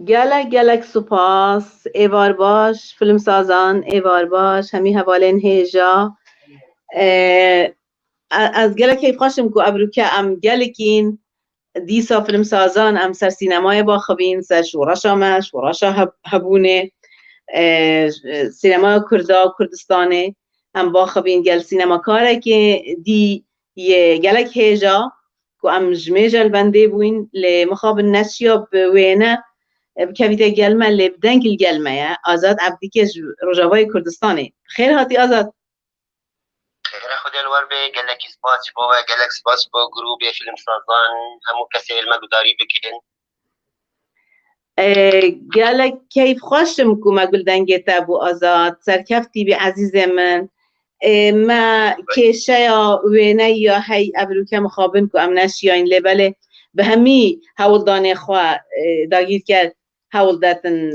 گلک گلک سپاس ایوار باش فیلم سازان ایوار باش همی حوالین هیجا از گلک کیف خاشم کو ابرو که ام گلکین دیسا فیلم سازان ام سر سینمای با خبین سر شوراشا هبونه سینما کردا و کردستانه ام با خبین گل سینما کاره که دی یه گلک هیجا کو ام جمیجا البنده بوین لمخاب النشیا بوینه بکویته گلمه لبدنگ الگلمه یا آزاد عبدی که رجاوای کردستانه خیر هاتی آزاد خیره خودی الوار به گلک سپاس با گلک سپاس با گروه فیلم سازان همو کسی المگوداری بکن گلک کیف خوشم کو مگل دنگه تابو آزاد سرکفتی به عزیز من ما کشه یا وینه یا هی ابرو که مخابن کو ام نشیاین لبله به همی هول دانه خواه داگیر کرد هول داتن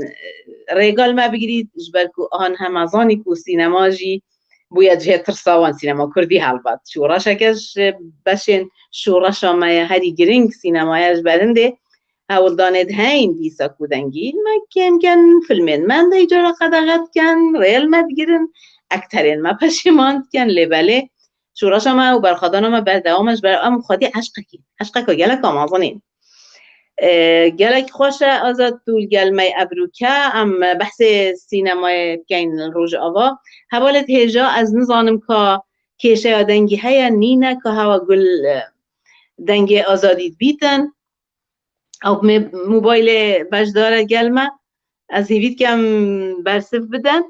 ریگال ما بگیرید جبر کو آن همازانی کو سینما جی بویا جه ترساوان سینما کردی هلبات شوراشا کش بشین شوراشا ما هری گرینگ سینمایش برنده هول دانه هین دیسا کودنگی ما کم کن فیلمین من دی جرا قدغت کن ریل ما بگیرن اکترین ما پشیماند کن لبله شوراشا ما و برخادانا ما بر دوامش بر ام خودی عشقه که گلک آمازانین گلک خوش آزاد طول گلمه ابروکه ام بحث سینمای کین روز آوا حوالت هجا از نزانم که کشه دنگی هیا نینه که هوا گل دنگی آزادید بیتن او موبایل بجدار گلمه از هیوید که ام برسف بدن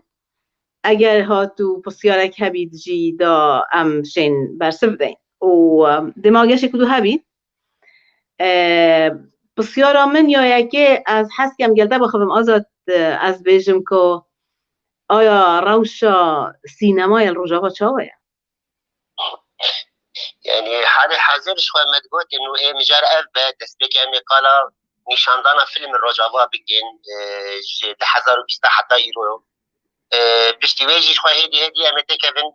اگر ها تو پسیارک هبید جی دا ام شین برسف بدن و دماغش کدو هبید بسیارا من یا یکی از حس کم گلده بخوام آزاد از بیجم که آیا روشا سینمای الرجاوه چاوه يعني حال حاضر شوي مدقوت انه ايه مجار اف دست بك امي قال نشاندانا فيلم الرجاوه بگن ده 2020 حتى ايرو بشتي ويجي شوي هدي امي تكفن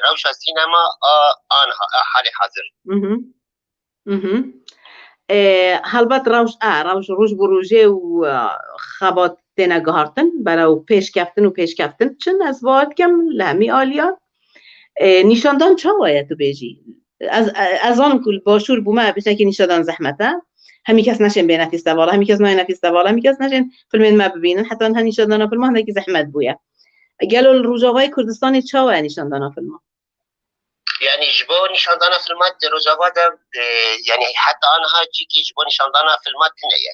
روشا سينما آن حال حاضر هلبت روش بروژه و خبات تینا گهارتن برای پیش کفتن چن از واد کم لهمی آلیان نیشاندان چا باید تو بیجی از آن کل باشور بومه بشه که نیشاندان زحمته همی کس نشین به نفیس دوالا همی کس نای نفیس دوالا همی کس نشین فیلمین ما ببینن حتی آنها نیشاندان فیلم هنده که زحمت بویه گلو الروجاوای کردستانی چا باید نیشاندان فیلم يعني جبو نشاندانا فيلمات رجاوات يعني حتى آنها جيكي جبو نشاندانا فيلمات تنيا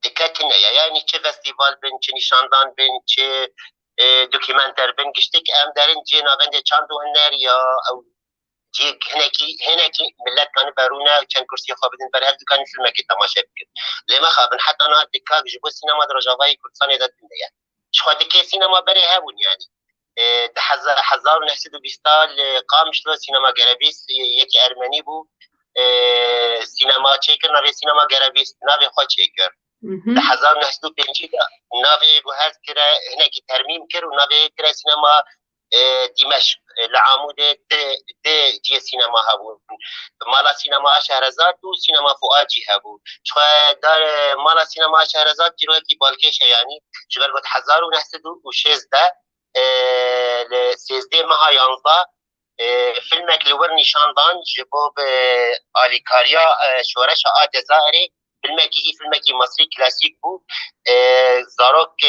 دكاتنا يعني چه فستیوال بن چه نشاندان بن چه دوکیومنتر بن گشتک ام دارن جنا بنده چند و هنر یا او جی هنکی ملت کانی بارونا چند کرسی خوابدن برای هر دکانی فیلم کی تماشا بکن لما خابن حتی انا دکاک جبو سینما رجاوای کردستان داد بنده شخوا دکی سینما بری هبون يعني ده 1920 قام شلو سینما گرابیس یکی ارمنی بو سینما چیکر نوی سینما گرابیس نوی خود چیکر ده 1905 نوی بو هر کرا هنکی ترمیم کر و نوی کرا سینما دمشق لعامود ده جی سینما هبون مالا سینما شهرزاد و سینما فؤادی هبون شخوا دار مالا سینما شهرزاد جلوه کی بالکش یعنی جبر گفت 1916 لسیزده ماه 11 فیلمک لور نشاندان جبو به آلیکاریا شورش آدزاری فیلمکی مصری کلاسیک بو زاروک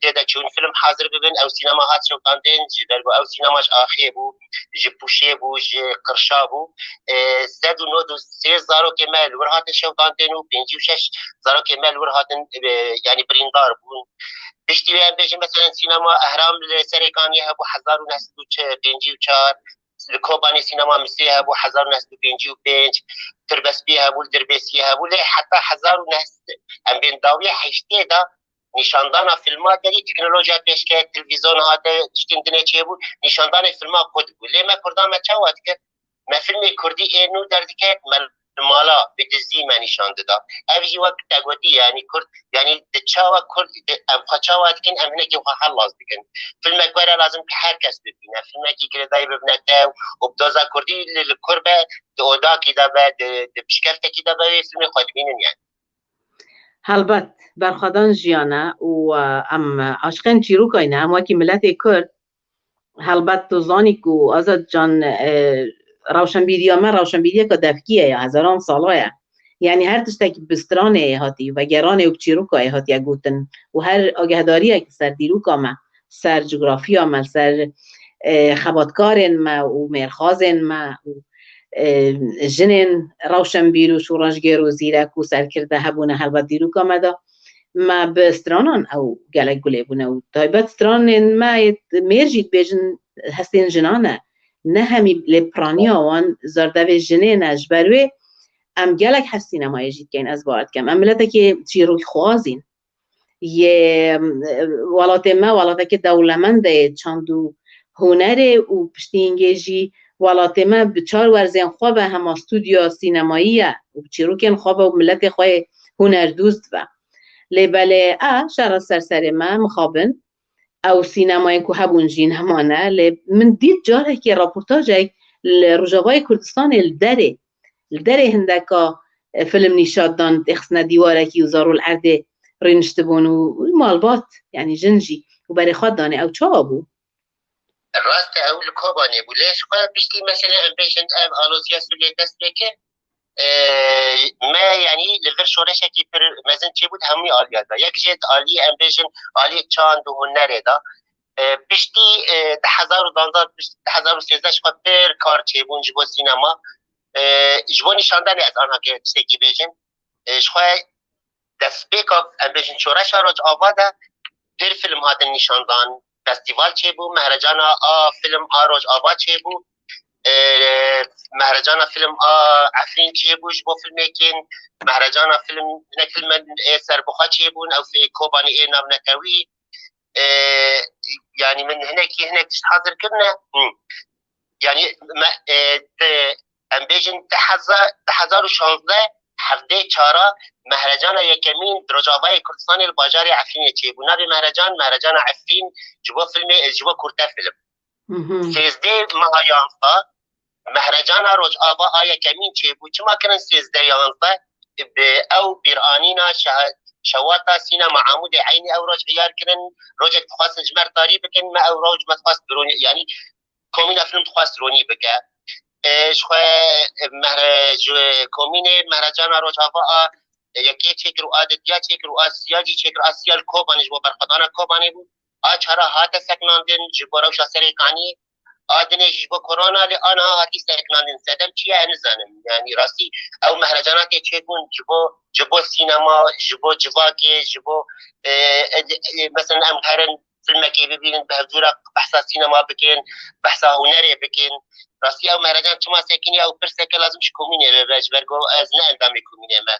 دیده چون فیلم حاضر ببین او سینما هات شوکاندین جبر او سینماش آخی بو جپوشه بو قرشا بو 193 زاروک مال ورهات شوکاندین و 56 زاروک مال ورهات يعني بريندار بون بشتي بيجي مثلا سينما اهرام لسريكاني ابو 1954 الكوباني سينما مصري ابو 1955 تربس بيها ابو الدربيسي ابو حتى 1900 ام بين داويه حشتي دا نشاندانا فيلمات دي تكنولوجيا بيشكه تلفزيون هذا تشتندنه چيبو نشاندانا فيلمات قد لما كردان ما چاوات که ما فيلم كردي انو دردكه مالا بدزی من نشان داد. اولی وقت تقویی یعنی کرد یعنی دچاوا کرد ام خچاوا کن ام هنگی و حال لازم کن. فیلم اکبر لازم که هر کس ببینه. فیلم کی که دای ببینه و بدازا کردی لکربه دودا کی دبه دبشکفت کی دبه فیلم خود بینن یعنی. هەڵبەت بەرخەدان ژیانە و ئەم عاشقێن چیرۆکاینە ئەم وەکی ملەتێ کورد هەڵبەت تۆزانی و ئازاد جان ڕەوشەنبیریەمە ڕەوشەنبیریەکە دەفکیەیە هەزاران ساڵایە یعنی هەر تشتێکی بسترانێ هاتی و گەرانێ و چیرۆکایە هاتیە گوتن و هەر ئاگەهداریەکی سەر دیروکامە سەر جوگرافیامە سەر خەباتکارێن مە و مێرخازێن مە و ژنên ڕەوشەنبیر و شوڕەشگێر و زیرەک و سەرکردە هەبوونە هەڵبەت دیروکامەدا ما bi stranan ew gelek gulê bûne û taybet stranên me mêr jî dibêjin hestên jinan e ne hemî lê piraniya wan zerdevê jinên e ji ber wê em gelek hes sînemayê jî dikein ez bawer dikim em miletekê çîrokxwazîn yê welatê me welatekî dewlemend e çand û hunerê û piştîngê jî welatê me bi çar werzên xwe ve hema stûdyoya sînemayî ye û çîrokên xwe ve û miletê xwe yê hunerdûz dibe lê belê şera serserê me mixabin ew sînemayên ku hebûn jîn heman e lê min dît carekê raportajek li Rojavayê Kurdistanê li derê hindeka film nîşatdan texsine dîwarekî û Zarol Erdê rêniştibûn û malbat yani jin jî û berê xwe danê ew çawa bû rast ew li Kobanê bû lê xwe piştî mesela em bêjin ev aloziya Sûriyê dest pêke me yani li vir şoreşekî pir mezin çêbû hemû aliya da yek jê alî em bêjin alî çand û hunerê da piştî 2013 xwe pir kar çêbûn ji bo sînema ji bo nîşandanê ez anhake tiştekî bêjin ji xwe destpêka em bêjin şoreşa Rojava de pir film hatin nîşandan festival çêbû mehrejana a film a Rojava çêbû مهرجان فیلم افرین چی بوش با فیلمکین مهرجان فیلم نکلم سربخا چی بون او فی کوبانی ای نام نکوی یعنی من هناك حاضر كنا يعني ام بيجن تحذر شانزده هفته چارا مهرجان یکمین رجاوای کردستان الباجاری عفرین چی بون نبی مهرجان عفرین جوا فیلم جوا کورتا فیلم 13 ماهیانفا مهرجان رجاوا آیا کمین چه بود چما کنن 13 یانفا او بیرانینا شواتا سینما عمود عینی او روج عیار کنن روجك تخواست جمر تاری بکن ما او روج متخواست برونی یعنی کومین فیلم تخواست رونی بکه شخوا کومین مهرجان رجاوا یکی چکر و عادت یا چکر و آسیاجی چکر آسیال کوبانی جو برخدانا کوبانی بود آچارا هات سکناندن جبارو شاسری کانی آدنه جبو کرونا لی آنها هاتی سکناندن سدم چیه نزانم یعنی راستی او مهرجانات چکون جبو سینما جبو جواکی جبو مثلا ام هرن فیلمکی ببینن به حضور بحثا سینما بکن بحثا هنری بکن راستی او مهرجان چما سکنی او پرسکه لازم شکومینه رجبرگو از نه اندامی کومینه ما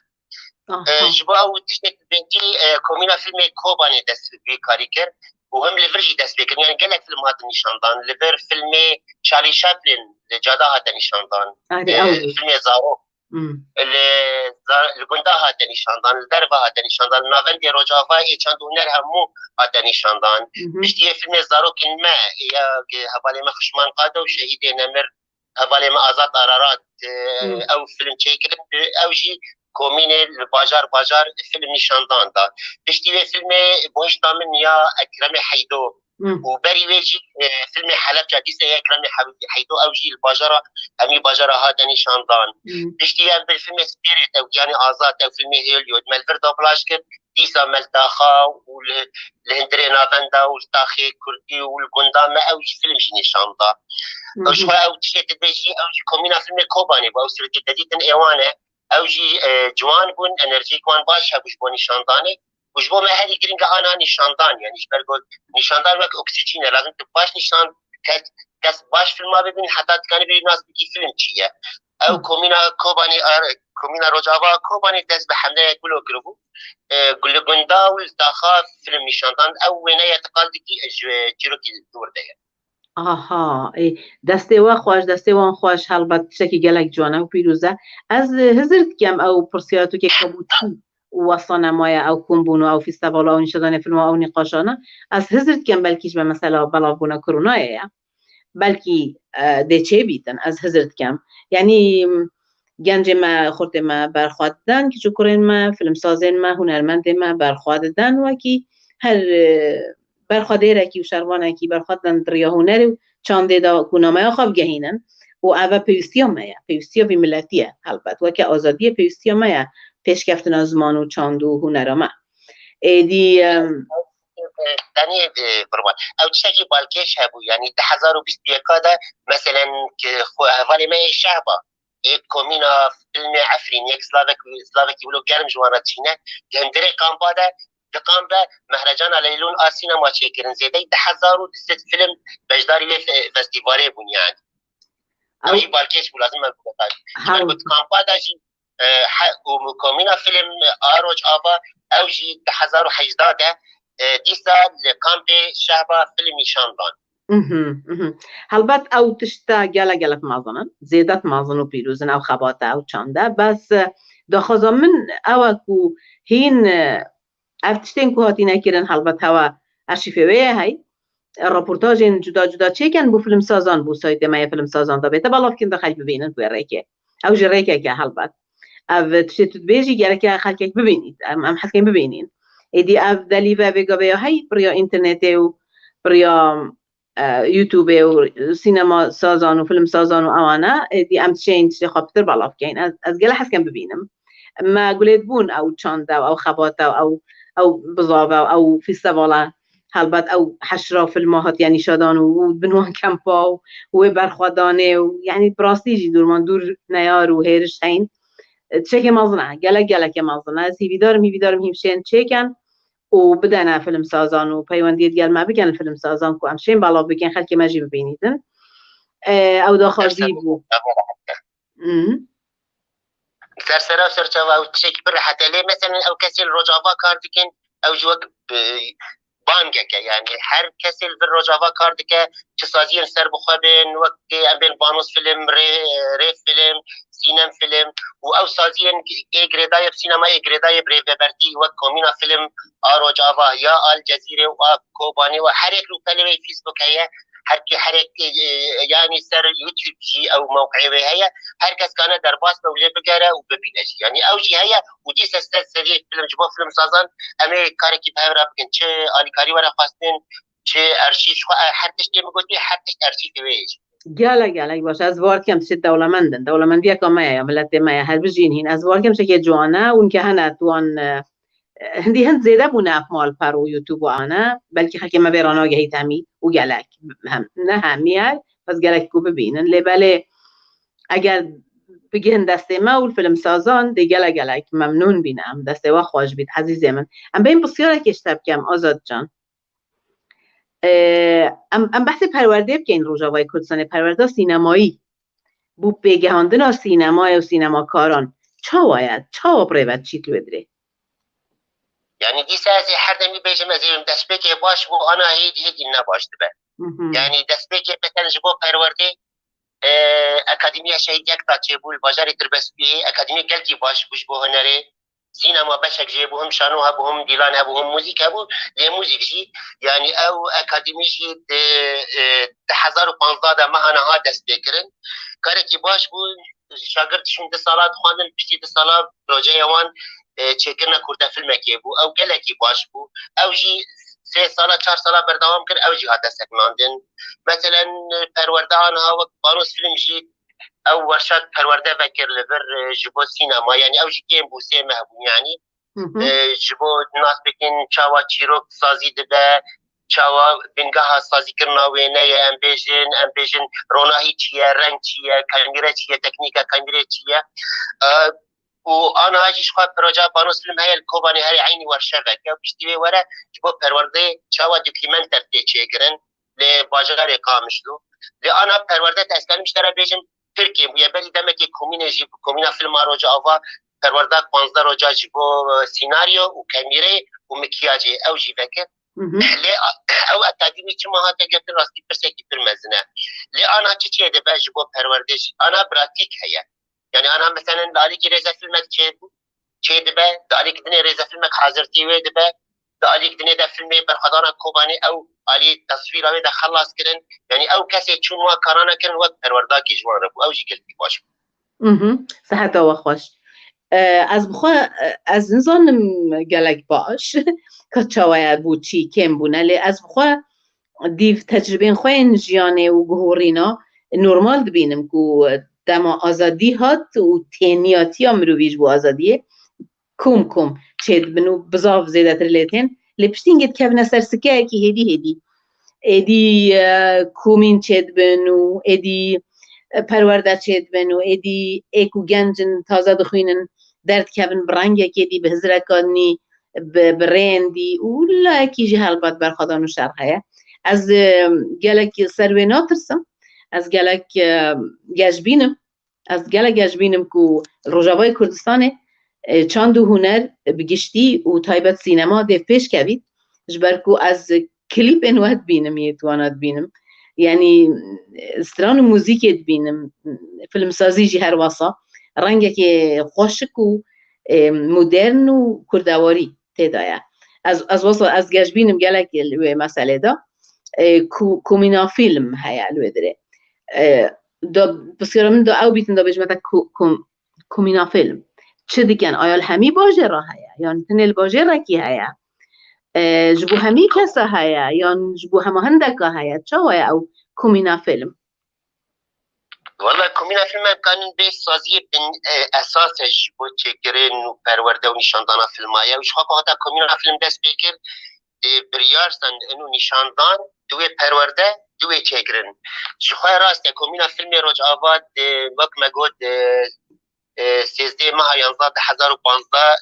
جبو او تشتک بنجی کومینا فیلم کوبانی دست بیکاری کرد وهم ليفرجي دست يعني قالك فيلم هذا نيشاندان ليفر فيلم شارلي شابلن جادا هذا نيشاندان فيلم زارو الجندا هذا نيشاندان الدرب هذا نيشاندان نافندي روجافا يشاندو هنر همو هذا نيشاندان بشتي فيلم زارو كلمة يا هبالي ما خشمان قادة وشهيد نمر هبالي ما آزاد قرارات أو فيلم شيكر أو جي کومین باجار فیلم نشاندان داد پشتی فیلم بوش دامن یا اکرم حیدو و بری ویجی فیلم حلب جدیسه اکرم حیدو او جی الباجارا همی باجارا هادا نشاندان پشتی بالفیلم سپیریت او جانی آزاد او فیلم هیلیود ملفر دوبلاش کرد دیسا ملتاخا و الهندري نافندا والتاخي كردي والقندام او فيلم نشاندا او شوي او تشيت بيجي او كومينا فيلم كوباني او سرت جديد ايوانه او جي جوان بون انرژی کوان باش هبوش بو نشاندانه وش بو ما هذه جرينجا انا نشاندان يعني شبرقول نشاندان وك اكسجين لازم تباش نشان كاس باش فيلم ما ببين حتى كان بي ناس بيجي فيلم شيء او كومينا رجاوا كوباني دز بحمله كله كربو كل غندا والتاخا فيلم نشاندان او وين يتقالدي جيروكي دور ده آها دسته و خوش دسته وان خوش هەڵبەت شتێکی گەلێک جوانە و پیرۆزە ئەس هزر دکەم ئەو پرسیارەتۆ کێ کەبووتی وەسا نەمایە ئەو کومبوون و ئەو فیستەڤاڵە ئەو نیشەدانێ فیلمەوە ئەو نیقاشانە ئەس هزر دکەم بەلکیش بە مەسەلا بەڵاوبوونە کۆرۆنایەیە بەلکی دێچێ بیتن ئەس هزر دکەم یعنی گنج ما خورد ما برخواردن که چکرین ما فیلم سازین ما هنرمند ما برخواردن و کی هر برخوادی را کی و شروانه کی برخواردن دریا هنری و چانده دا کنامه خواب گهینن و اوه پیوستی هم مایه پیوستی بی ملتیه البته و که آزادی پیوستی هم مایه پیشکفتن از زمان و چاند و هنر ما ایدی دنی برمان او چشی بالکش هبو یعنی 2021 ده مثلا که حوالی ما شعبا یک کومینا فیلم عفرین یک سلاوکی ولو گرم جوانا چینه گندره کامبا ده دقام به مهرجان لیلون آسینا ما چیکرن زیده 1200 فیلم بجداری لی فستیواله بون یعنی اوی بالکش بو لازم من بگم کامبا ده جی کومینا فیلم آروج آبا او جی 2018 ده دیسا لکامپ شعبا فیلم نشاندان البته او تشتا گلک مازنن زیادت مازن و پیروزن او خبات او چانده بس داخوزا من او کو هین افتشتین که هاتی نکرن البته هوا ارشیفویه های راپورتاج جدا جدا چیکن بو فیلم سازان بو سایت ما فیلم سازان دا بیتا بالا فکن داخل ببینن بو ریکه او جریکه که البته او تشتت بیجی گلک خلکک ببینید ام حسکن ببینین ایدی اف دلیوه بگا بیا های بریا اینترنت و بریا یوتیوب و سینما سازان و فیلم سازان و آوانه ایدی ام چینج خاطر بالا فکن از گله حسکن ببینم ما قلت بون او چانده او خباته او بزاوه او فیستواله هلبت او حشره فیلمات یعنی شادان و بنوان کمپا و برخوادانه و یعنی براستی دور دور نیار و هیرش هین چک مازنه گله که مازنه از هیویدارم هیمشین چکن و بدنا فیلم سازان و پیوندیت گل ما بگن فیلم سازان که همشین بالا بگن خلکی مجی ببینیدن او داخلی بو سرسرا سرچاوا او تشك بر حتى ليه مثلا او كسل رجافا كاردكن او جوك بانجك يعني هر كسل بالرجافا كاردك تسازين سر بخبن وقت ابن بانوس فيلم ري فيلم سينما فيلم او سازين اجريداي سينما اجريداي بريفبرتي وكومينا فيلم رجافا يا الجزيره وكوباني وحرك لوكالي فيسبوك هي حرك يعني سر يوتيوب جي او موقعي هي هر کس کانه در باس بوله بگره و ببینه یعنی او جی هيا ودي سست سری فیلم جبو فیلم سازان امی کاری کی بهرا بگن چه آلیکاری ورا خواستن چه ارشیف هر تشتی میگوتی هر تشت ارشیف ویج گله باشه از وار کم تشت دولمندی کما یا ملت ما هر بجین هین از وار کم شکی جوانا اون که هنه توان هندی هند زیده بونه افمال پر و یوتیوب و آنه بلکه خلک ما بیرانا گهی تمی و گلک هم نه همیه پس گلک کو ببینن لبله اگر بگین دسته ما و فیلم سازان دیگه گلک ممنون بینم دسته و خوش بید عزیز من ام به این بسیار کشتب کم آزاد جان ام بحث پرورده بکن روژاوای کردستان پرورده سینمایی بو بگهاندن سینمای و سینما کاران چا پریوت چیت بدره يعني دي سازي حردمي بيجي مزيم دسبيكي باش و انا هيدي نباش دبا يعني دسبيكي مثلا جبو پروردي اکادمی شهید یک تا چه بول بازار تربسپی اکادمی گلکی باش بوش بو هنره سینما بشک جه بو هم شانو ها بو هم دیلان ها بو هم موزیک ها بو لی موزیک جی یعنی او اکادمی جی 2015 ده مهانه ها دست بکرن کاری که باش بو شاگردشون 2 سالات خواندن پشتی 2 سالات پروژه یوان چکرنا کرده فیلم که بو او گلکی باش بو او جی 3 ساله 4 ساله بردوام کرد او جهات سکناندن مثلا پرورده آنها وقت بانوس فیلم جید او ورشات پرورده وکر لبر جبو سینما یعنی او جی گیم بو سه مهبون یعنی جبو ناس بکن چاوا چیروک سازی دبه چاوا بنگاه سازی کرنا وینه امبیجن روناهی چیه رنگ چیه کامیره چیه تکنیکا کامیره چیه و آنها هاجیش خواه پروژه بانوس فیلم هی الکوبانی هری عینی ورشه وکر بشتیوه وره جبو پرورده چاوا دوکیمنتر تیچه گرن لباجار قامشلو لأنا پرورده تسکن مشتره بیجم ترکیه بویا بلی دمکی کومینه جیب کومینه فیلم روجا آوا پرورده 15 روجا جیبو سیناریو و کامیره و مکیاجی او جیبکه او اکادمی چه ماها تگرتن راستی پرسه کی پرمزنه لأنا چه ده باش جیبو پرورده انا براتیک هیا یعنی انا مثلا دالی کی رزا فیلمک چه ده با دالی کی دنیا رزا فیلمک حاضرتی وی ده با دالی کی دنیا ده فیلم برخدانا کوبانی او علی تصویر اوی ده خلاص کرن یعنی او کسی چون وا کارانه کرن وقت پرورده کی جوان ربو او جی گلتی باش صحت و خوش از بخوا از نزانم گلک باش که چاوی بود چی کم بونه لی از بخوا دیو تجربه خوین جیانه و گهورینا نورمال دبینم که دما آزادی هات و تینیاتی هم مرویج بو آزادیه کم چید بنو بزاف زیده تر لیتین لپشتینگت که بنا سرسکه که هدی ایدی کومین چید بنو ایدی پرورده چید بنو ایدی ایکو گنجن تازه دخوینن درد که بن برنگه که دی به هزرکانی برندی اولا اکی جی هلبت برخدان و شرخه از گلک سروی ناترسم از گلک گجبینم که روژاوای کردستانه چند هنر بگشتی و تایبت سینما ده پیش کوید جبرکو از کلیپ انواد بینم یتوانات بینم یعنی استران موزیک بینم فیلم سازی جی هر واسا رنگه که خوشک و مدرن و کردواری تدایا از واسا از گجبینم گلک مسئله دا کومینا فیلم هیا لوی داره بسیار من دا او بیتن دا بجمتا کومینا فیلم چه دیگن آیا همی باجه را هیا یا تنل باجه را کی هیا جبو همی کسا هیا یا جبو همه هندکا هیا چه هیا او کومینا فیلم والله کومینا فیلم امکانن به سازی بن اساسش بو چکرین و پرورده و نشاندان فیلم هیا وش خواهد حتی کومینا فیلم دست بکر بریارستن انو نشاندان دوی پرورده دوی چکرین شخواه راست کومینا فیلم روج آباد وقت مگود 13 ماه 2015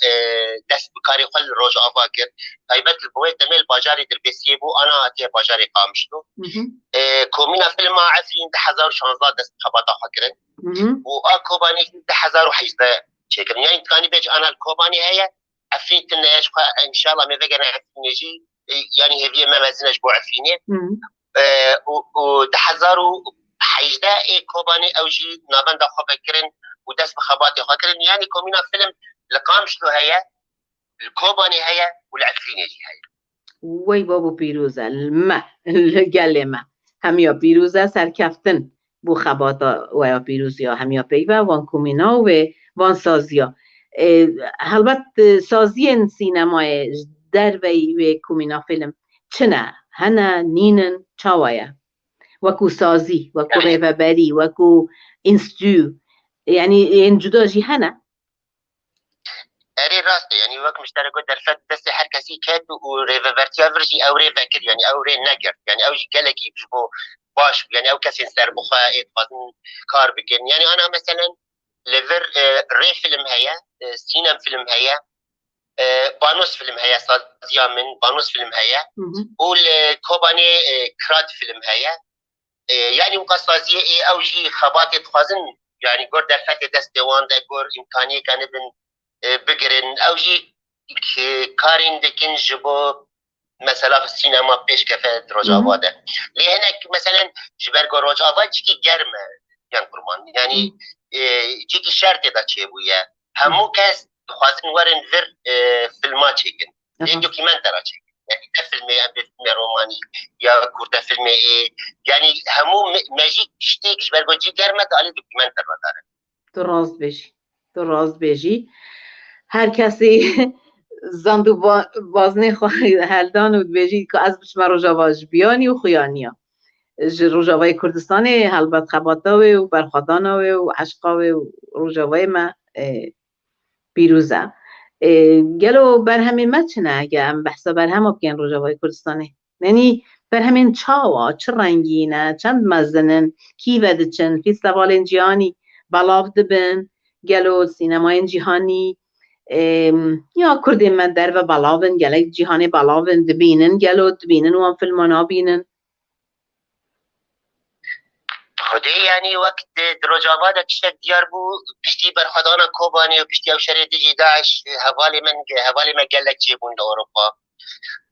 دست بکاری خل روج آوا کرد تایبت البوی تمل باجاری در بسیه بو انا آتی باجاری قامشتو کومینا فیلم ها عفرین 2016 دست خباتا خاکرن و آکوبانی 2018 چکرن یعنی تکانی بیج انا الکوبانی هیا عفرین تنهاش انشاءالله میوگن عفرینجی يعني هذه ما مازناش بو عفريني و 2018 كوباني اوجي نابن دا خبكرن ودس بخباتي خاكرن يعني كومينا فيلم لقامش له هيا الكوباني هيا والعفريني جي هيا وی بابو پیروزه الما الگلمه همیا پیروزه سرکفتن بو خباتا و یا پیروزی ها همیا پیوه وان کومینا و وان سازی ها البته سازی سینمای در وی کومینا فیلم چنه هنه نینن چاویه وکو سازی وکو ریوبری وکو انستیو یعنی این جدا جی هنه اري راسته يعني وقت مشترك در فت بس هر كسي كاد و ريفرتيا فرجي او ريفكر يعني او ري نجر يعني او جالكي بجبو باش يعني او كسي سر بخائط فاضن كار بكن يعني انا مثلا ليفر ري فيلم هيا سينما فيلم هيا بانوس فيلم هيا صاديا من بانوس فيلم هيا والكوباني كرات فيلم هيا يعني مقصازيه او جي خباتي تخازن يعني قر در فت دست دوان دا قر امكانيه كان بن بگرن او جی کارین دکن جبو مثلا في السينما پیش کفت روج آواده لی هنک مثلا جبرگو روج آواده جی کی گرمه یعنی قرمان یعنی جی کی شرط دا چه بویه همو کس خوازن ورن ور فیلما چکن این دوکیمنترا چکن يعني فيلم روماني يا كورتا فيلم يعني همو ماجيك شتيك جبرگو جي گرمه على دوكيمنتر داره تو راست بشی هر کسی زندو بازنه خواهی هلدان و بجید که از بشمه روژاواج بیانی و خویانیا روژاوای کردستان هلبت خباتاوی و برخداناوی و عشقاوی و روژاوای ما پیروزه گلو بر همین مچنه اگه هم بحثا بر هم بکن روژاوای کردستانه یعنی بر همین چاوا چه رنگینه چند مزنن کی ودچن فیستوال جهانی بلاو دبن گلو سینمای جهانی یا کردی من در و بلاون گلک جهانی بلاون دبینن گلو دبینن و هم فیلمانا بینن خودی یعنی وقت دروجاباد کشتک دیار بو پشتی برخدانا کوبانی و پشتی او شرید دیجی داعش حوالی من گلک چه بون اروپا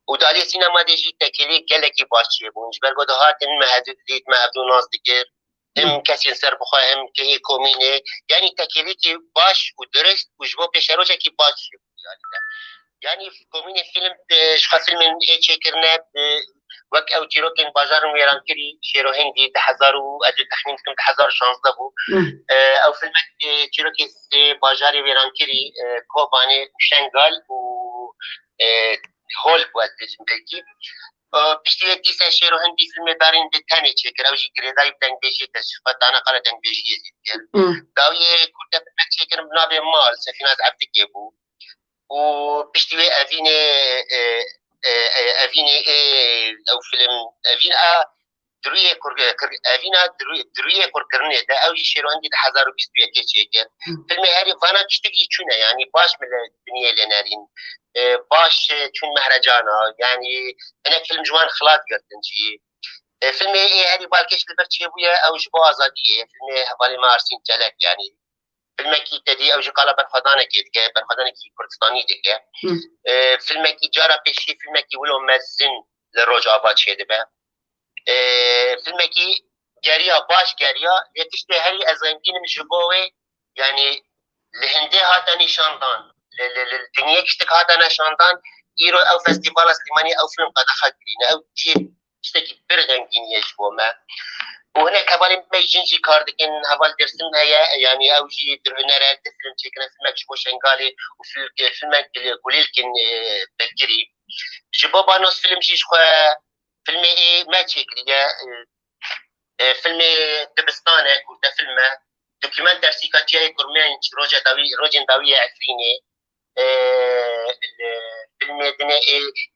و دالی سینما دیجی تکیلی گلکی باش چه بون جبرگو دهات این محدود دید محدود ناز دیگر هم کسی سر بخواه هم که ای کومینه یعنی تکیلی که باش و درست و جبو پیشروچه که باش يعني کومینه فیلم شخص فیلم ای چه کرنه وەک ئەو چیرۆکێن باژارم وێران کردی شێرۆهنگی 10,000 و ئەجل تەخمین بکەم 1016 بوو ئەو فیلمێک چیرۆکی باژاری وێران کردی کۆبانێ شەنگال و هۆل بووە دەچمپێکی پشتیوێک دیسە شێرۆهنگی فیلمێ دارین دەتانێ چێکرا ئەوژی کرێدای دەنگبێژی دەسوفەتانە قەڵە دەنگبێژی ێزید کرد داویە کورتە فیلمێک چێکردم بنابێ مال سەفیناز عەبدکێ بوو و پشتیوێ ئەڤینێ ئەو فیلم ئەڤینە درویە کورکردنێ دا ئەوژی شێرۆهنگی 1021 چێکرد فیلمێ هەری ڤانا تشتێکی چوونە یعنی باش لە دنیای لێنەرین باش چون مهرجانا يعني انا فيلم جوان خلاط قرتنجي فيلم هذه بالكش لبرتشي بويا او جبو ازاديه فيلم هبالي مارسين جلك يعني فيلم كي تدي او قال برخدانه كيد برخدانه كي كردستاني دك فيلم كي جارا بشي فيلم كي ولو مزن للرجع اباد شيدبه فيلم كي جاريا باش جاريا يتشتي هري ازايمدين جبوي يعني لهندي هذا نشاندان للدنيا كشتك هذا نشاندان إيرو أو فستيفال سليماني أو فيلم قد أخذنا أو شيء كشتك برغن كيني يجبوما وهنا كبالي ما يجنجي كاردكين هبال درسن هيا يعني أو شيء درهنا رأيت فيلم شكنا فيلم جبو شنغالي وفي فيلم قليل كن بكري جبو بانوس فيلم شيش فيلم إيه ما تشكري فيلم دبستانة كنت فيلم دوكيمان درسي كاتيا كرمين روجن داوية عفريني فيلم دنيا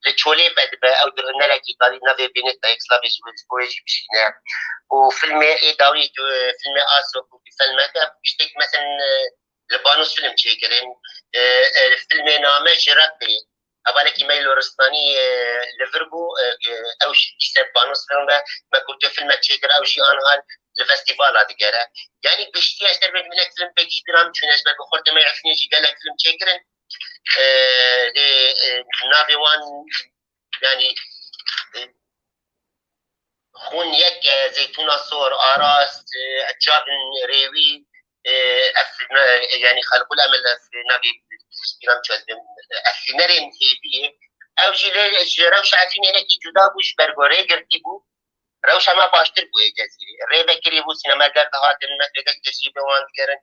لتشولي بدبا او درنا لكي داري نافي بينت اكسلافيش بالسبويجي بشينا وفيلم داوي فيلم اسو فيلم بيشتك مثلا لبانوس فيلم تشيكرين فيلم نامه جرابي أبالك إيميل ورستاني لفربو أو شيء بانوس فيلم ما كنت فيلم تشيكر أو جي أنهال لفستيفال هذا كذا يعني بيشتي أشتر من فيلم بيجي درام شو ناس بقول ما يعرفني شيء قال لك فيلم تشيكرين نابيوان يعني خون يك زيتون صور آراس أجابن ريوي يعني خلقوا الأمل في نبي بيرام شاذ أفنرين هيبيه أو شيء روش عارفين هنا كي جدا بوش برجوري قرتيبو روش ما باشتر بوي جزيري ريبة كريبو سينما قرد هذا المثل تجربة وان كرن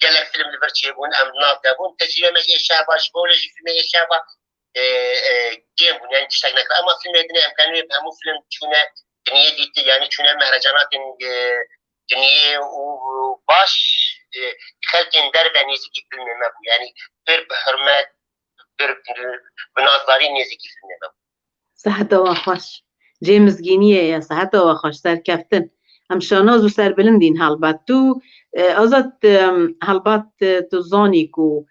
قال فيلم ليفرتشيبون أم نابدابون تجربة مش الشعب شبولة في الشعب جيم يعني تشتغل أما فيلم الدنيا كانوا يفهموا فيلم شونا دنيا دي يعني شونا مهرجانات دنيا وباش خلتين درب نيزكي فيلم ما بو يعني بحرمات بناظرين نيزكي فيلم ما بو صحته وخوش جيمس جينيه يا صحته وخوش سر كفتن هم شاناز و سر بلندين هالبات تو ازاد هالبات تو زانيكو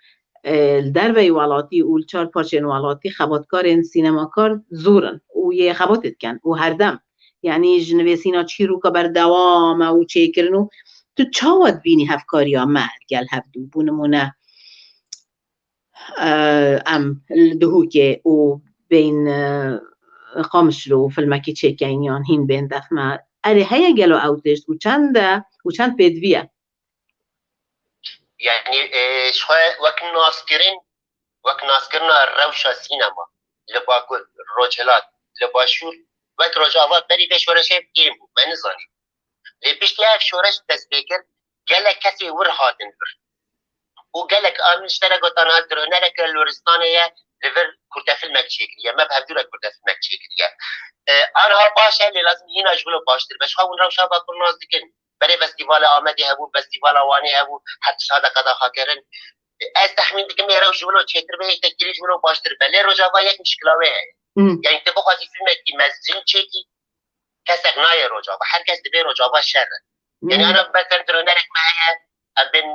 الدربي والاتی و چار پارچن والاتی خباتکار سینماکار زورن و یه خباتت کن و هر دم یعنی جنویسینا چی رو که بر دوام و چه کرنو تو چاوت بینی هفکاری ها مهد گل هفدو بونمونه ام دهوکه و بین قامش رو فیلمکی چه کنیان هین بین دفمه اره هیا گلو اوتشت و چند پیدویه يعني شوية وك ناسكرنا الروشة سينما لباكل روجلات لباشور وك روجاوات بري بيش ورشة بجيم ما نزاني لبيش تياف شورش تسبيكر قالك كسي ورهاتن بر وقالك آمن اشترك وطانات درهنا لك الورستانية لفر كرتا فيلم تشيكريا ما بهدو لك كرتا فيلم تشيكريا أنا باشا اللي لازم هنا جبلو باشتر باش خاون روشة باكل ناس دكن برای فستیوال آمدی هبو فستیوال آوانی هبو حتی شاده قدا خاکرن از تخمین دیگه میره و جولو چیتر به تکیلی جولو باشتر بله رجاوا یک مشکلاوه یعنی تو بخواهی فیلم کی مزین چیکی کسک نای رجاوا هر کس دبی رجاوا شره یعنی انا مثلا درونرک معایا ابن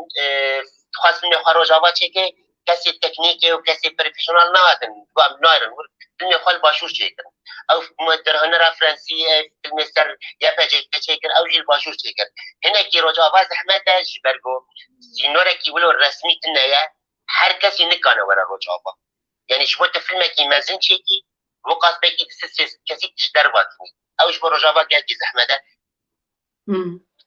خواستم نخواه رجاوا چیکی کسی تکنیکی و کسی پروفیشنال نهادن و ام نایرن فیلم خال باشور چیکن او درهنر فرنسي فيلم سر يا بجي تشيكر او جيل باشور تشيكر هنا كي رجع باز احمدش برجو سينورا كي ولو الرسمي تنايا هر كسي نكانه ورا رجع با يعني شبوت فيلم كي مازن تشيكي وقاس بكي تسس كسي تجدر باتني او شبو رجع با قال كي زحمده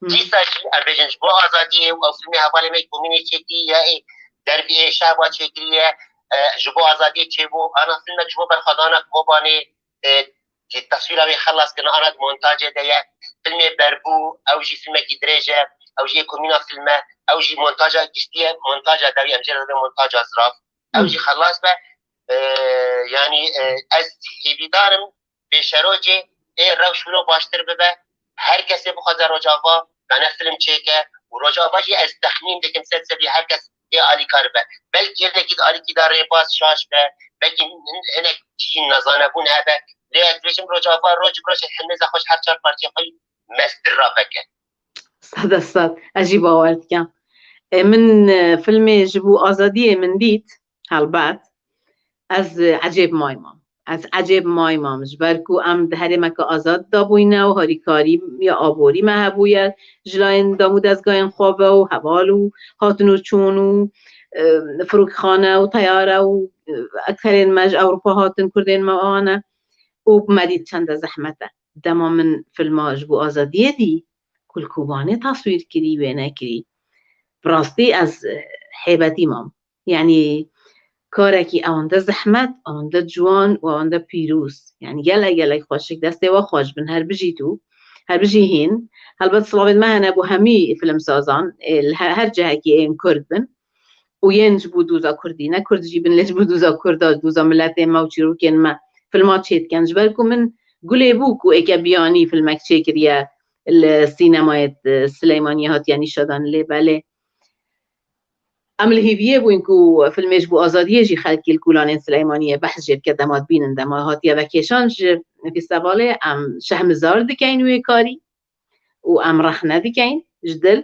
جي ساجي اربجن شبو ازادي او فيلم حوالي مي كوميني تشيكي يا اي دربي شعب تشيكي جبو ازادي تشيبو انا فيلم جبو برخدانك كوباني جي التصوير أبي خلص كنا أنا مونتاج ديا فيلم بربو أو جي فيلم كدرجة أو جي كومينا فيلم أو جي مونتاج جستية مونتاج داري أمجرد مونتاج أزراف أو جي خلص به يعني از هیوی دارم به شروجه روش منو باشتر ببه هر کسی بخواد رجاوا من فیلم چیکه و رجاوا جی از تخمین دکم سلسلی هر کس عالی کار به بلکه نکید عالی کی داره باز شاش به بلکه انک چی نزانه بون هبه لیت بجم رجاوا روش حمزه خوش هر چهار پارچه خواهی مستر را بکن صد عجیب آورد کم من فیلم جبو آزادی من دید هلبت از عجیب مایمام جبرکو ام دهره مکا آزاد دابوینه و هاریکاری یا آبوری محبویه جلاین دامود از گاین خوابه و حوالو هاتنو چونو فروکخانه و تیاره و اکثرین مج اروپا هاتن کردین معانه و مدید چند زحمته دما من فیلم جبو آزادیه دی کل کوبانه تصویر کری و نکری براستی از حیبتی مام یعنی کارکی آنده زحمت آنده جوان و آنده پیروز یعنی گله خوشک دسته و خوش بن هر بجی تو هر بجی هین هلبت صلابت ما هنه بو همی فیلم سازان هر جهه که این کرد بن و ینج بو دوزا کردی نه کرد جی بن لیج بو دوزا کرد دوزا ملت ما و چیرو کن ما فیلمات چید کنج برکو من گله بو کو ایک بیانی فیلمک چه کریه السینمایت سلیمانی هات یعنی شدن لی بله عمل هیویه بو اینکو فیلمش بو آزادیه جی خلکی الکولان سلیمانیه بحث جب که دماد بینن دماهاتیه و کشانج فیستواله ام شهمزار دکین وی کاری و ام رخنه دکین جدل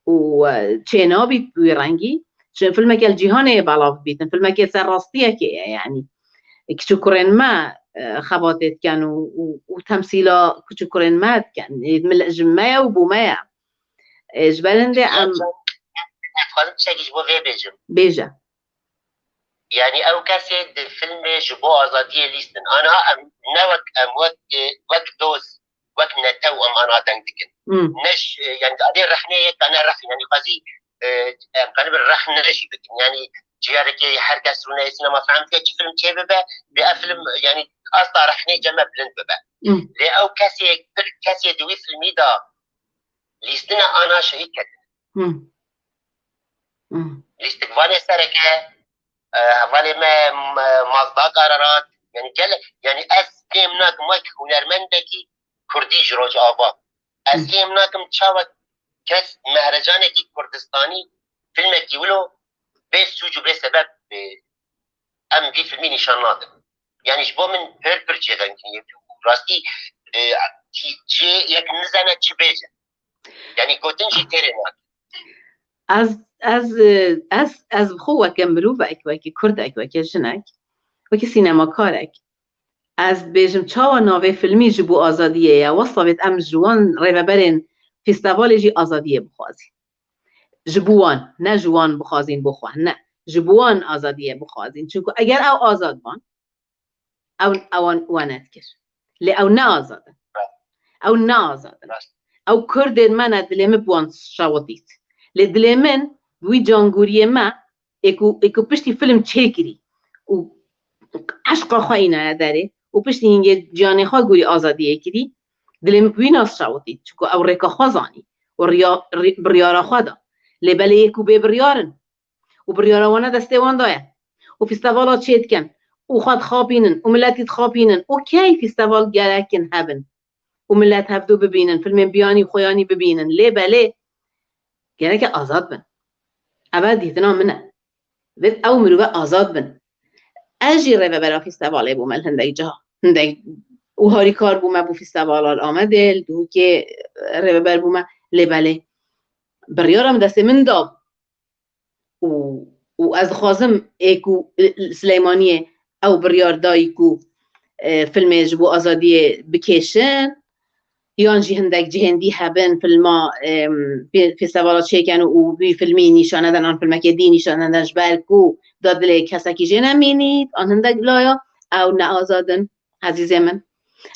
و چینا بیت بوی رنگی چون فیلمک الجیهانه بلاف بیتن فیلمک سر راستیه که یعنی کچو کرن ما خباتت کن و تمثیلا کچو کرن ما کن ملجمه و بومه اجبالن لی ام خواهدم چه جبو وی بجم بیجا يعني او كاسي فيلم جبو آزادية ليستن انا نوك وك دوز وك نتو انا تنكن نش يعني ادي رحنيه انا رح يعني قصدي قلب الرحن نشي بكن يعني جيارك هر كاس رونا سينما فهمت كي فيلم تشي ببا بافلم يعني اصلا رحنيه جمع بلند ببا لي او كاسي دوي فيلمي دا ليستنا انا شهيد كده الاستقبال سركه حوالی ما مازدا قرارات يعني جل يعني از كيمناك ماك هنرمندكي كردي جروج آبا از كيمناكم تشاوت كس مهرجانكي كردستاني فيلمكي ولو بس سوجو بس سبب ام في فيلمي نشان نادم يعني شبو من هربر جيدان كني راستي جي يك نزانه چي بيجه يعني كوتن جي ترينات از خواه که مروفک و که کردک و که جنک و که سینما کارک از بیجم چاوا ناوه فیلمی جبو آزادیه یا وصفت ام جوان ریوبرین فیستوال جی آزادیه بخوازی جبوان نه جوان بخوازین بخواه نه جبوان آزادیه بخوازین چونکو اگر او آزاد بان او وانت کر لی او نه آزادن او کردین من دلیم بوان شاوتیت لدلی من وی جانگوری ما اکو پشتی فیلم چکری و عشق خواهی داره و پشتی اینگه جانی خواه گوری آزادیه کری دلی من وی ناس شاوتی چکو او ریکا خوازانی و بریارا خواه دا لبلی اکو بی بریارن و بریارا وانه دسته وان دایه و فیستوالات چید کن و خواد خوابینن و ملتید خوابینن و کی فیستوال گرکن هبن و ملت هفدو ببینن فیلم بیانی خویانی ببینن لبلی گره که آزاد بن اول دیتنا منه وید او مروه آزاد بن اجی روه برا فیستواله بومل هنده جا هنده او هاری کار بومه بو فیستوالال آمده دو که روه بر بومه لبله بریارم دست من داب و از خوازم ایکو سلیمانیه او بریار دایی کو فیلم جبو آزادی بکشن یان جی هندک جهندی هبن فیلما فیستوالات شکن و بی فیلمی نشانه دن آن فیلمک دی نشانه دنش برکو دادل کسکی جه نمینید آن هندک لایا او نه آزادن عزیز من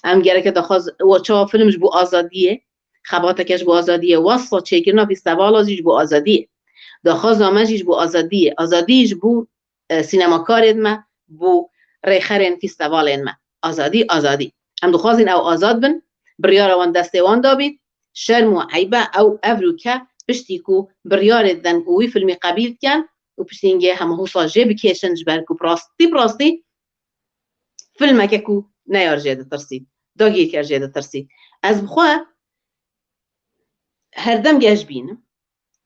ام گره که دخواز و چا فیلمش بو آزادیه خباتکش بو آزادیه واسطا چکرنا فیستوالازیش بو آزادیه دخواز آمجیش بو آزادیه آزادیش بو سینما کارد ما بو ریخرین فیستوالین ما آزادی ام دخوازين او آزاد بن بريارة وان دستي وان دابيت شرم وعيبة او افروكا بشتيكو بريارة دن وي فيلمي قبيل كان وبشتينجي هم هو صاجي بكيشن جبالكو براستي فيلمك اكو نيار جيدة ترسيد داگیر کر جیده ترسید از بخواه هردم گاش بینم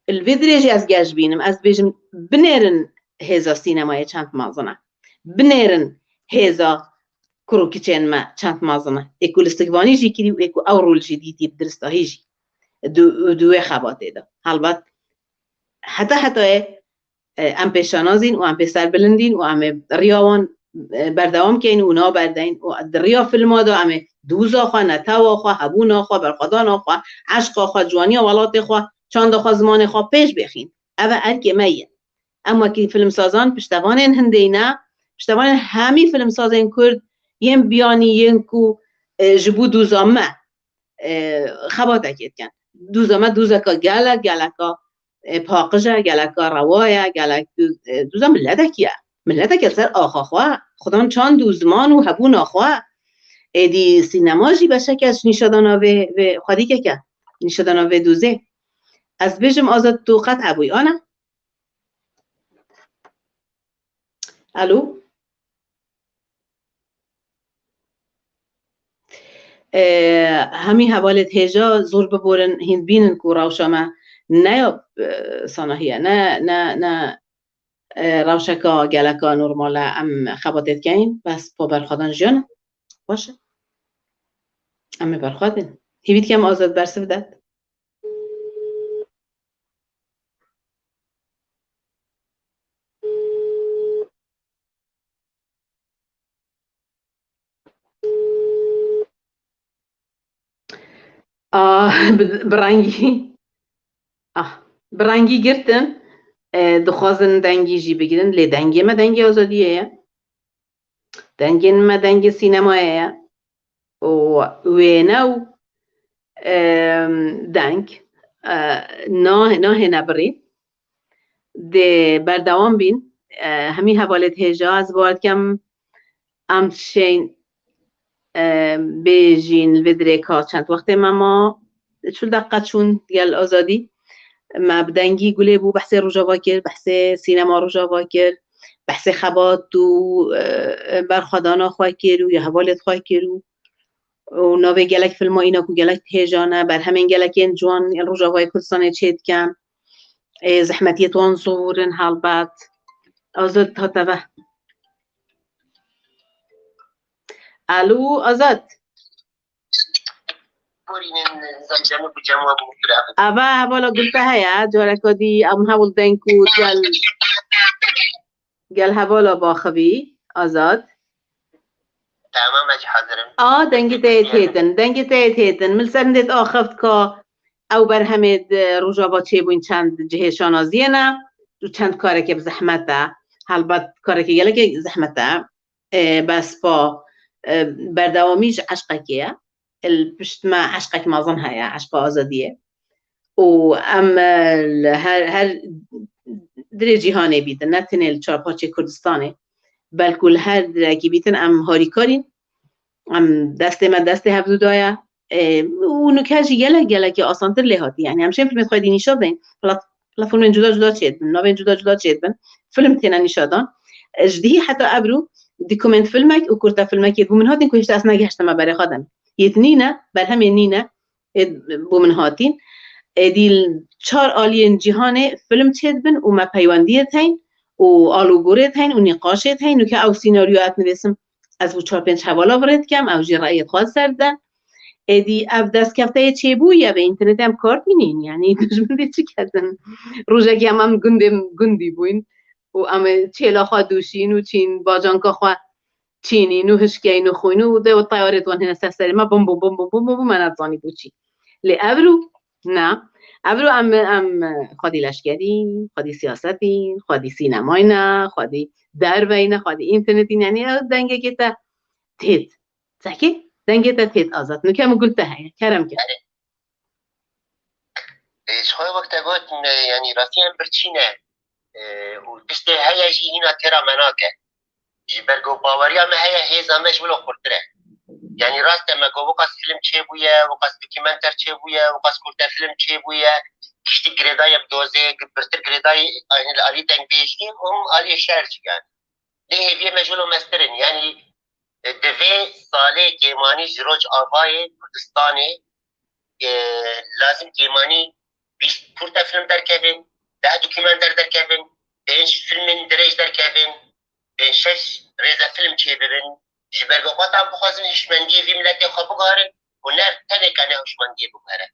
الویدریجی از گاش بینم از بیجم بنیرن هزا سینمای چند مازنه بنیرن هزا کروکیچین ما چند مازنه اکو الاستقبانی جی کری و اکو او رول جدیدی بدرستاهی جی دوی خباته ده البته حتی ام پیشانازین و ام پیسر بلندین و ام ریاوان بردوام کین و نا بردین و دریا فیلم دا ام دوزا خوا نتاوا خوا هبونا خوا برخدانا خوا عشق خوا جوانی ولات خوا چاند خوا زمان خوا پیش بخین اما ارک میه اما کی فیلم سازان پشتوان هندینا پشتوان همی فیلم سازان کرد یم بیانی یم کو جبو دوزا ما خبات اکید کن دوزا کا گالا کا پاقجه گلکا روایه گلک دوزا ملتک سر آخوا خودم چند دوزمان و هبون آخوا ایدی سینماجی بشه که نیشادانا و خودی که نیشادانا و دوزه از بیجم آزاد تو قطع عبوی آنه الو همی حوالت هجا زور ببورن هند بینن کو روشما نه صناهیه نه روشکا گلکا نرماله ام خباتت کین بس پا برخوادن جان باشه ام برخوادن هیوید کم آزاد برسف داد برنگی گرتن دخوازن دنگی جی بگیرن لی دنگی ما دنگی آزادیه دنگی ما دنگی سینمایه و وینو دنگ نه نبری ده بردوام بین همی حوالت هجا از باید کم امشین بیجین الودریکا چند وقت ما شو دقیقه چون دیگل آزادی ما بدنگی گله بو بحث روجاوا کرد بحث سینما روجاوا کرد بحث خبات و برخدانا خواه کرد و یا حوالت خواه کرد و ناوه گلک فیلم اینا کو گلک هجانه بر همین گلک این جوان روجاوای کردستان چید کن زحمتیت وان صورن حالبات آزاد تا تبه الو آزاد ابا حوالا قلت هيا جوركو دي ام هول دنكو قال حوالا باخبي آزاد تمام اجي حاضرم دنگی تایت هیتن ملسندت آخفت که او برهمد روجابا چه بوین چند جهه شانازیه نه دو چند کاره که بزحمته حالبات کاره که گله که زحمته بس با بردوامیش عشقه که البشت ما عشقك ما ظنها يا عشق آزادية وأم هر دري جهاني بيتن نتني الشارباتشي كردستاني بل كل هر دري بيتن أم هاريكارين أم دست هفدو دايا ونكاجي يلا كي أصلا ترليهاتي يعني هم شين فيلم خواهدي نشادين فلا فيلم جدا شيد بن نوين جدا شيد بن فيلم تينا نشادان جديه حتى أبرو ديكومنت فيلمك وكورتا فيلمك يدبو من هاتين كويشت أسنا جهشت ما بري خادم يتنينا برهم نينا بو من هاتين ديل چار آلين جهان فيلم تشيد بن وما پيوانديت هين و آلوگوريت هين و نقاشت هين و که او سيناريوات نويسم از بو چار پنج حوالا ورد کم او جي رأيت خواهد سردن ادي اف دست کفته چه بو یا به اینترنت هم کارت مینین یعنی دجمن چی کردن روژه که هم گندی بوین و ام چیلا خواه دوشین و چین باجانکا خواه چینی نو هشکی نو خوینو ده و طیارت وان هنا سفسری ما بوم بوم بوم بوم بوم من اتزانی بوچی لی ابرو نه ابرو ام خودی لشکری خودی سیاستی خودی سینماینا خودی دروینا خودی اینترنتی یعنی دنگه که تا تید زکی دنگه تا تید آزاد نکم گلته هیا کرم که شخوی وقت اگوت یعنی راستی هم برچینه و بسته هیا جی اینا تیرا مناکه جبرگو باوریا ما هي زمش ولا خورتره يعني راست ما جو وقاس فيلم چه بويا وقاس دوكيومنتر چه بويا وقاس كورتا فيلم چه بويا كشتي جريداي بدوزي برتر جريداي يعني الالي دنگ بيجي هم الي شارج يعني ليه في مجهول مسترن يعني دوی ساله کیمانی جروج آبای کردستانی لازم کیمانی 20 کورتا فیلم در کبین 10 دوکیومنتر در کبین 5 فیلم درج در کبین 5 رزا فیلم چه ببین جبرگو قطعا بخوازن هشمندی وی ملت خواب بگارن هنر تنه کنه هشمندی بگاره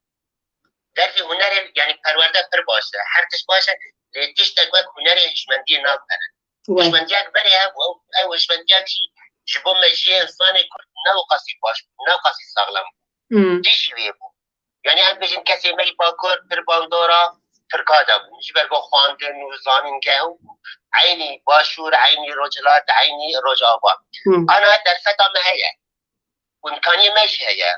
در فی هنر یعنی پرورده پر باشه هر تش باشه لیتش تگوک هنر هشمندی نال پره هشمندی اکبری هم او هشمندی اکشی جبو مجیه انسان کرد نو قصی باش نو قصی ساغلم دیشی وی بو یعنی هم بجن کسی مری با کرد پر باندورا ترکاده بو جبرگو خواندن و زانین که عيني باشور عيني رجلات عيني رجابا انا درستا ما هي وامكانيه ماشي هي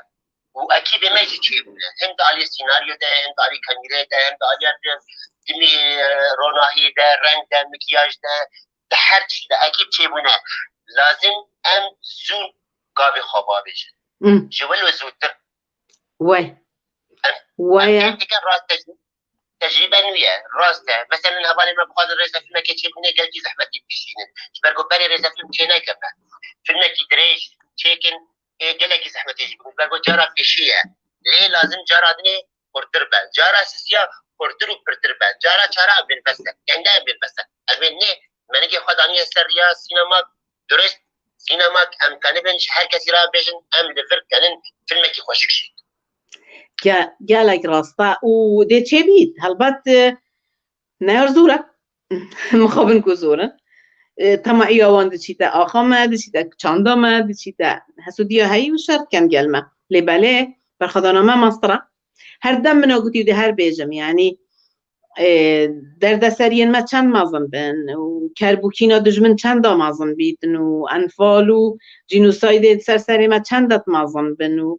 واكيد ماشي شيء هم على السيناريو ده هم على كاميرا ده هم على دمي روناهي ده رنگ ده مكياج ده هر شيء ده اكيد شيء بنا لازم ام زون قابي خبابش جول وزوتر وي كان راس تجربه نويه راسته مثلا هبالي ما بقدر رئيس فيلم كتير من قلبي زحمه بيشين بركو بري رئيس فيلم كينا كمان فيلم كدريش تشيكن قالك زحمه تجي بركو جرى بشيه ليه لازم جرى دني قرتربه جرى سيا قرترو قرتربه جرى شرع بين بس يعني بين بس المني منجي خداني سريا سينما درست سينما امكانه بنش هر كثير بيجن ام لفر كانن فيلم كي خوشك شي قالك راستا ودي چه بید هلبت نهار زوره مخابن کو زوره تماعی آوان دچیتا آخامه دچیتا چاندامه دچیتا حسودیا هایی و شرط کن گلمه لباله برخدانامه مصطره هر دم منو گوتی ده هر بیجم یعنی در دسترین ما چند مازن بین و کربوکینا دجمن چند دا مازن بیتن و انفال و جینوساید سرسری ما چند دات مازن بین و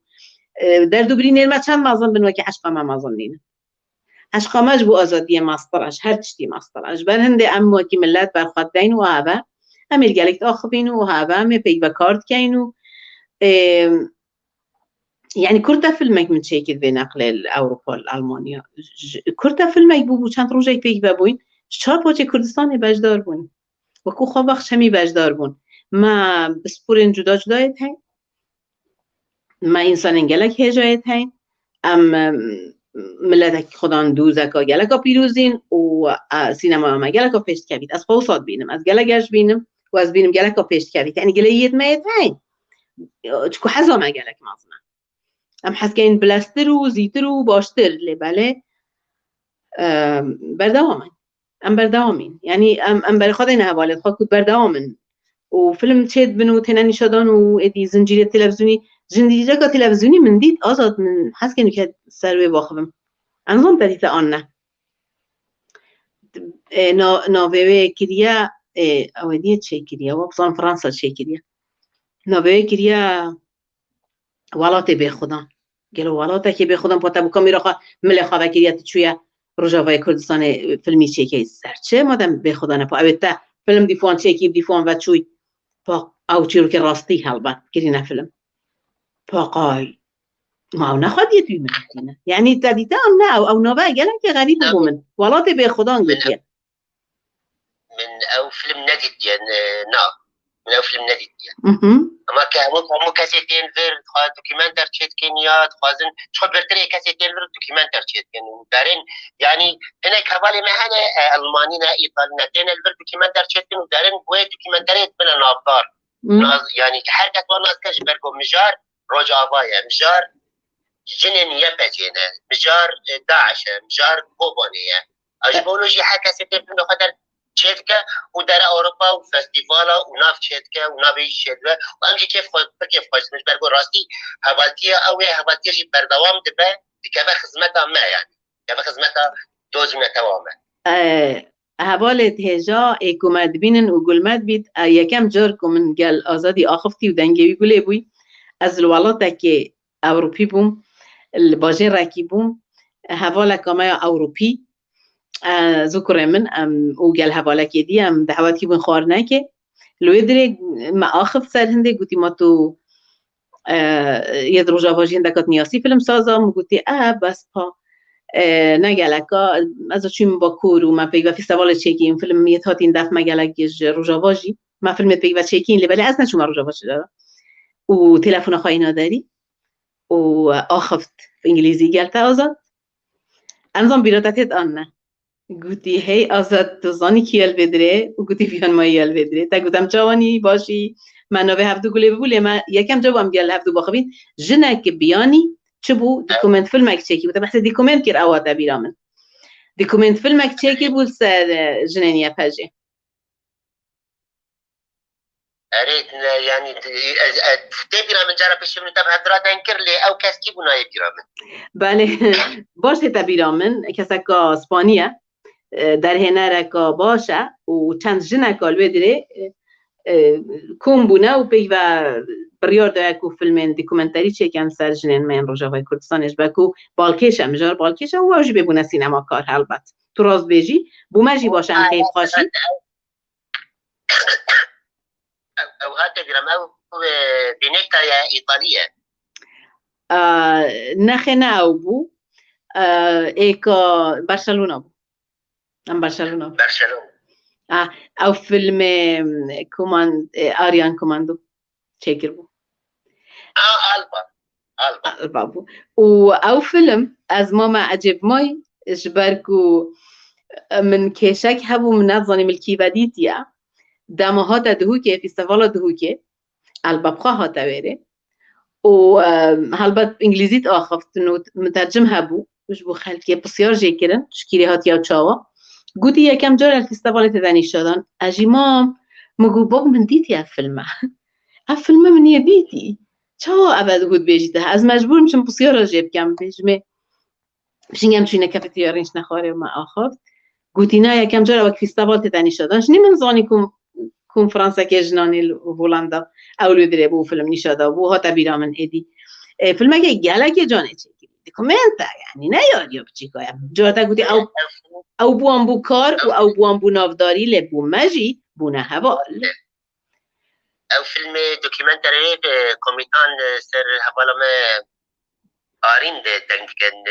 در دوبرین ما چند مازن بین و که عشقا ما مازن دینه عشقا مجبو آزادی ماسترش هر چتی ماسترش بر هنده امو که ملت برخواد دین و هاوه امیل گلکت آخبین و هاوه امی پیک و کارد کین و يعني كرتا فيلمك من شيء كذا نقل أوروبا الألمانيا كرتا فيلمك بو چند روزی پیک ببوین چهار پاچه کردستان بجدار بون و کو خواب وقت شمی بجدار بون ما بسپورین جدا جدایت هی ما انسان انگلک هجایت هی ام ملتك خدان دوزكا جلكا بيروزين و سينما ما جلكا بيشت كبيت از قوسات بينم از جلكاش بينم و از بينم جلكا بيشت كبيت يعني جليت ما يتهين تكو حزا ما جلك مازنا ام حس كاين بلاستر و زيتر و باشتر اللي بالي بردوامن ام بردوامين يعني ام بري خدينا حوالي خد كنت بردوامن وفيلم تشيد بنو تناني شدان و ادي زنجيره تلفزيوني زنجيره تلفزيوني من ديد ازاد من حس كانو كاد سروي باخبم انظن تديت آنه ناوه كريا او ديت شي كريا وابصان فرنسا شي كريا ناوه كريا ولاتي به خدا قالوا ولاته که به خودم پاتا بکم میرخوا ملخا وکیلیت چویا روجاوای کردستان فیلمی چکی سرچه مادم به خدا نپا البته فیلم دیفون چکی دیفون و چوی پا او چیرو که راستی هلبت گرینه فیلم پاقای ما نخواد یه توی ملتینه یعنی تدیده هم نه او نوه گلن که غریب بومن ولاته به خدا انگلیه من او فيلم نديد يعني من او فيلم نديد يعني اما كهمو كاسيتين فير خواهد دوكيمنتر تشيت كينيات خوازن شخد برتري كاسيتين فير دوكيمنتر تشيت دارين يعني هنا كوالي ما هنا المانينا ايطالينا دين الفير دوكيمنتر تشيت دارين بوي دوكيمنتريت بنا نابدار يعني حركة وناس كاش بركو مجار روجا ابايا مجار جنين يبجينا مجار داعش مجار كوبونية اجبولوجي حكا سيتين فير خطر شركة ودار أوروبا وفستيفالا وناف شركة وناف شركة وأمشي كيف مش برجو راستي هبالتيا أو هبالتيا جي بردوام دبا دكذا خدمتها ما يعني كذا خدمتها دوز من توامه هبالت هجا اکومد بینن و گلمد بید یکم جار من قال آزادی آخفتی و دنگوی گله بوی از الولاتا که أوروبي بوم الباجين راكي بوم هوالا كما أوروبي ذكر من وقال هوالا كدي دعوات كي بن خارناكي لو يدري ما آخف سر هندي قلتي ما تو یه روژاواژی دکات نیاسی فیلم سازا مگوتی بس پا نگلکا از چیم با کورو ما پیگا فیستیوال چکین فیلم میت هاتین دف مگلکیش روژاواژی ما فیلم پیگا چکین لی ولی از نشوم روژاواژی داره و تلفن خواهی نداری و آخفت في انجليزي قالت آزاد انظم بيراتات أنا قلتي هي آزاد تظني كي الفدري وقلتي فيهن ما هي الفدري تا قلتم جواني باشي ما نوه هفدو قولي بقولي ما يكم جوام قال هفدو بخبين جنك بياني شبو ديكومنت فيلمك تشيكي وتا بحث ديكومنت كير أواتا بيرامن ديكومنت فيلمك تشيكي بول سر جنانيا باجي أريد يعني تبيرا من جرب الشيء من تبع درات أنكر لي أو كاسكي بنا يبيرا من بله باش تبيرا من كسكا إسبانيا در هنرکا باشه و چند جنکا الودره کم بونه و پیو بریار داره که فیلم دیکومنتری چکن سر جنین من روژاوای کردستانش بکو بالکش هم جار بالکش و واجی ببونه سینما کار البته تو راست بیجی بومجی باشه هم خیلی خوشی او هات درام او بینکتا یا ایطالیه نخنه او بو ایکا برشلونه بو ام برشلونه او فيلم آريان كوماندو تشيكر بو ألبا بو او فيلم از ماما عجب ماي جبركو من كيشك هبو من نظني ملكي بديتيا دمهات دهوكي فيستيفال دهوكي ألبا بخوا هاتا ويري و هلبت انجليزيت آخفت انو مترجم هبو وش بو خلقي بسيار جيكرن شكيري هاتيا وچاوا قلت يكم جور الفيستيفال تداني شدان اجي مام مگو باب من ديتي هالفيلم من يديتي چاو ابد بود بيجيته از مجبور مشم بسيارة جيب كم بيجمي بشينجم شينه كافتيارينش نخاري وما آخفت قلت نا يكم جور وقت فيستيفال تداني شدان شني من زاني كم فرنسا كجناني وهولندا اولو دري بو فيلم نشادا بو هاتا بيرا من ايدي فيلم جالك جاني ديكومنتا يعني نياريو بچيكايا جورتا قلت او بوان بو کار و او بوان بو نافداری لبو مجی بونه هوال او فیلم دوکیومنتری کمیتان سر حوالا ما آرین ده دنگن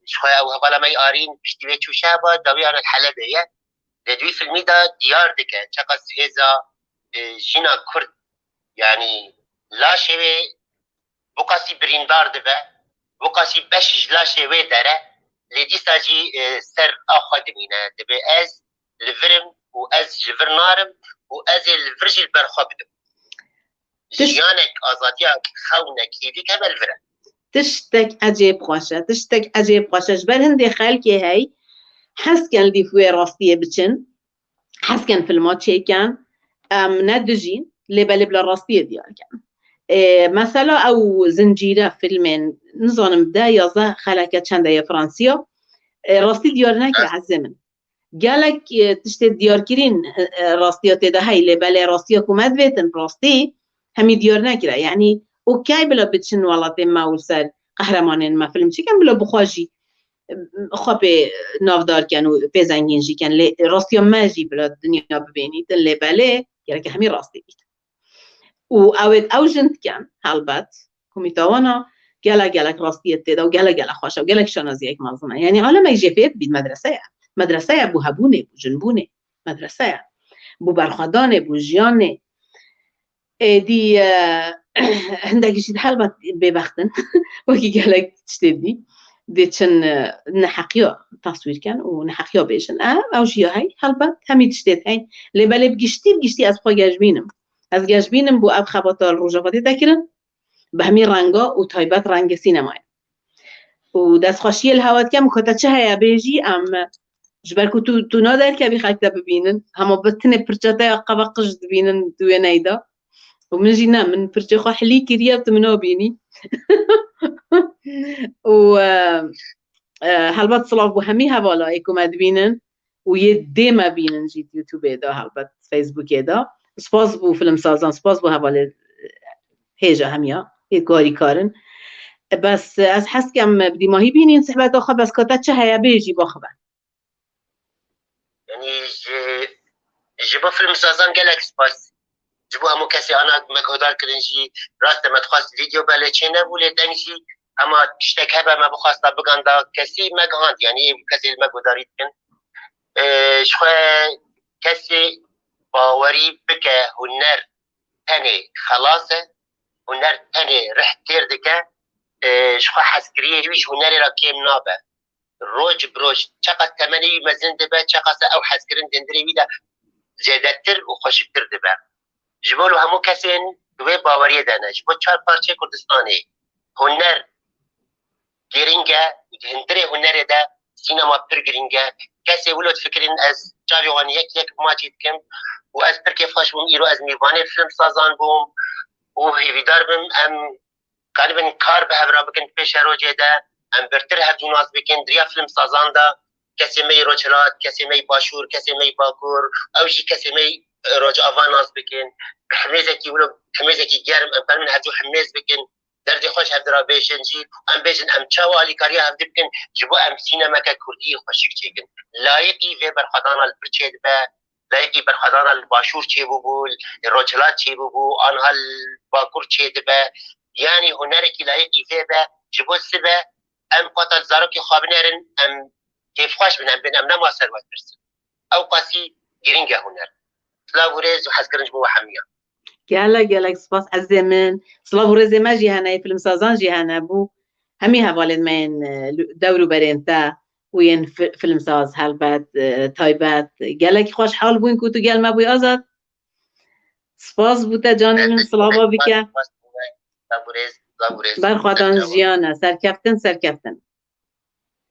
شخواه او حوالا ما آرین پشتیوه چوشه با داوی آن الحلبه یه دوی فیلمی دا دیار دکن چقدر هزا جینا کرد يعني لا شوه بقاسي بريندار دبه بقاسي بشج لا شوه داره لدي ساجي سر آخوا دمينه دبه از لفرم و از جفر نارم و از الفرج البرخوا بدم جيانك آزاديا خونك هيدي كمال فرم تشتك عجيب خوشه جبر هنده خلقي هاي حس كان دي فوي راستيه بچن حس كان فيلمات شيكان ندجين لبلا راستيه ديال كان مثلا او زنجيره فيلمين نظن بدا يازا خلقت چنده فرانسيا راستي ديار نكر عزمن قالك تشتي ديار كرين راستيات ده هاي لبلا راستيه كومد بيتن راستي همي ديار نكره يعني اوكي بلا بتشن والله ما وسر قهرمانين ما فيلم شي كان بلا بخواجي خب نافدار كانوا بزنگين جي كان راستيا ماجي بلا الدنيا ببيني تل لبلا قالك همي راستي بيت و او جنت كان هالبات كوميتاوانا قالك راستية تدا وقالك خوشة وقالك شنازيك مظنة يعني عالم يجي فيت بيد مدرسة بو هبوني بو جنبوني مدرسة بو برخداني بو جياني دي عندك شي حالبات ببختن وكي قالك تشتدي دي چن نحقيا تصوير كان ونحقيا بيشن او جيا هاي حالبات همي تشتد هاي لبالي بگشتي از خوا گجبينم از گجبینم بو اب خباتال روژاواتی تکرن به همین رنگا و تایبت رنگ سینمای و دست خوشی الهوات کم کتا چه هیا بیجی ام جبرکو تو نادر که بی خلق ببینن هما بتنه پرچاته قبقش دبینن دوی نیدا و من جینا من پرچه خو حلی کریابت منو بینی و هلبات صلاف بو همی هوالا ایکو مدبینن و یه دیمه بینن جید یوتیوب دا هلبات فیسبوک دا سپاس بو فیلم سازان سپاس بو حواله هیجا همیا یه کاری کارن بس از حس کم بدی ماهی بینین صحبت آخه بس کاتا چه هیا بیجی باخبه يعني جبا فيلم سازان قالك سباس جبو همو کسی آنها مگهدار کرنجی راست مدخواست ویدیو بله چه نبوله دنجی اما تشتک هبه ما بخواستا بگنده کسی مگهاند یعنی کسی مگهداری کن شخواه کسی باوری بکه هنر تنه خلاصه هنر تنه رحتیر دکه شخواه حسکریه ویش هنری را کم نابه روج بروج چقدر تمنی مزن دبه چقدر او حسکرین دندری ویده زیادتر و خوشکتر دبه جبالو همو کسی دوی باوری دانه جبال 4 پارچه کردستانه هنر گرینگه هندره هنر ده سینما پر گرینگه کسی ولد فکرین از جاوی وان یک ماچید کم و از پر کفاش بوم ایرو از میوانه فیلم سازان بوم و هیویدار بوم ام غالبا کار به هفرا بکن پیش روجه ده ام برتر هفدو ناز بکن دریا فیلم سازان ده کسی می روچلات کسی می باشور کسی می باکور او جی کسی می روج آوان ناز بکن حمیزه کی ولو حمیزه کی گرم ام پر من هفدو حمیز بکن دردی خوش هفدرا بیشن جی ام بیشن ام چاوالی کاریا هفدو بکن جبو ام سینما که کردی خوشک چیکن لایقی و برخدان الپرچه دبه لایقی برخدان الباشور چه بول روچلات چه بو آنها الباکور چه دبه یعنی هنری که لایقی و به جبو سبه ام قطع زارو که خواب نرن ام کیف خوش بنام بین ام نما سروت برسن او قاسی گرینگه هنر سلاو و ریز و حسکرنج بو حمیه گلک سپاس از من سلاو و ریز ما جهانه فیلم سازان جهانه بو همی حوالن من دورو برینتا وین فیلم ساز هلبت تایبت گلک خوش حال بوین که تو گل ما بوی آزاد سپاس بوده جان من سلاو بکه سلاو و ریز برخوادان جیانه سرکفتن